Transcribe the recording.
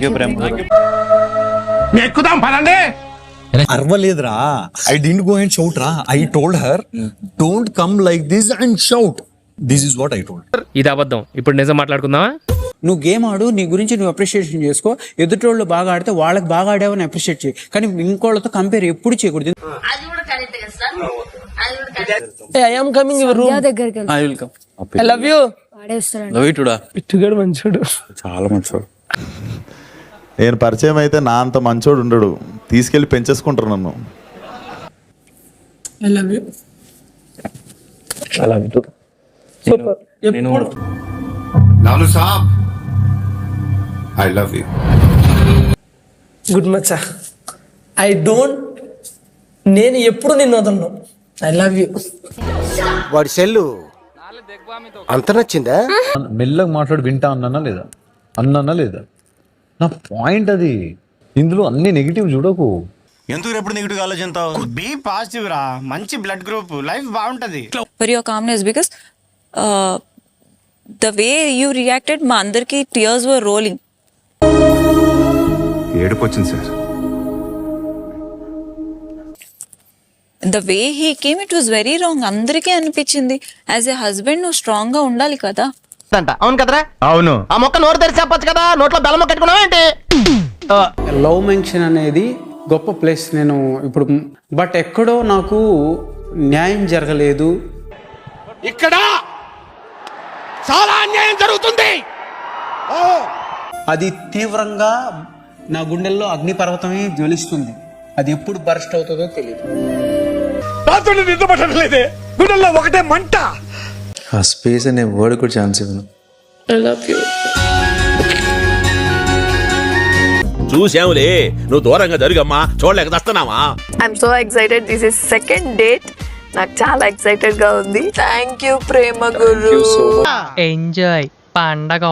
Thank you ప్రేమ. ఎక్కుదాం పదండి. అరవలేదురా, I didn't go and shout రా. I told her don't come like this and shout. This is what I told. ఇది అబద్ధం. ఇప్పుడు నిజం మాట్లాడుకుందామా? నువ్వు గేమ్ ఆడు, నీ గురించి నువ్వు అప్రిషియేషన్ చేసుకో. ఎదుటోళ్ళు బాగా ఆడితే వాళ్ళకి బాగా ఆడావని అప్రిషియేట్ చేయి, కానీ ఇంకోళ్ళతో కంపేర్ ఎప్పుడు చేయకూడదు. I am coming your room. I will come. I love you. Love you టుడా. పిట్టుగాడు మంచోడు, చాలా మంచివాడు. నేను పరిచయం అయితే నా అంత మంచోడు ఉండడు, తీసుకెళ్లి పెంచేసుకుంటారు నన్ను. I love you. అలా వింటూ సూపర్. నేను లాలు సాబ్, I love you. Good Maccha. I don't, నేను ఎప్పుడు నిన్ను వదలను. I love you. వాడి సెల్లు అంత నచ్చిందా? మెల్లగా మాట్లాడి వింటా అన్నానా లేదా? అన్నానా లేదా? నా పాయింట్ అది. ఇందులో అన్ని నెగిటివ్ చూడకు. ఎందుకు ఎప్పుడు నెగిటివ్ ఆలోచిస్తావు? బీ పాజిటివ్ రా, మంచి బ్లడ్ గ్రూప్, లైఫ్ బాగుంటది. For your calmness, because the way you reacted, మా అందరికి tears were rolling. ఏడుపు వచ్చింది sir. The way he came, it was very wrong. అందరికీ అనిపించింది యాజ్ ఏ హస్బెండ్ నువ్వు స్ట్రాంగ్ గా ఉండాలి కదా. అవును కదరా? అవును. ఆ మొక్క నోరు తెరిచి చెప్పొచ్చు కదా, నోట్లో బెల్లం మొక్క పెట్టుకున్నావా ఏంటి? లవ్ మెన్షన్ అనేది గొప్ప ప్లేస్. నేను ఇప్పుడు బట్ ఎక్కడో నాకు న్యాయం జరగలేదు. ఇక్కడ చాలా అన్యాయం జరుగుతుంది. అది తీవ్రంగా నా గుండెల్లో అగ్నిపర్వతమే జ్వలిస్తుంది. అది ఎప్పుడు బర్స్ట్ అవుతుందో తెలియదు. నాతో నిద్రపట్టలేదే, గుండెల్లో ఒకటే మంట. ఆ స్పేస్ అనే వర్డ్ కూడా ఛాన్స్ ఇవ్వను. I love you. చూసావులే, నువ్వు దూరంగా జరుగమ్మా, చూడలేక దస్తున్నావా? I'm so excited. This is second date. నాకు చాలా ఎక్సైటెడ్ గా ఉంది. థ్యాంక్ యూ ప్రేమ గురు. ఎంజాయ్ పండగ.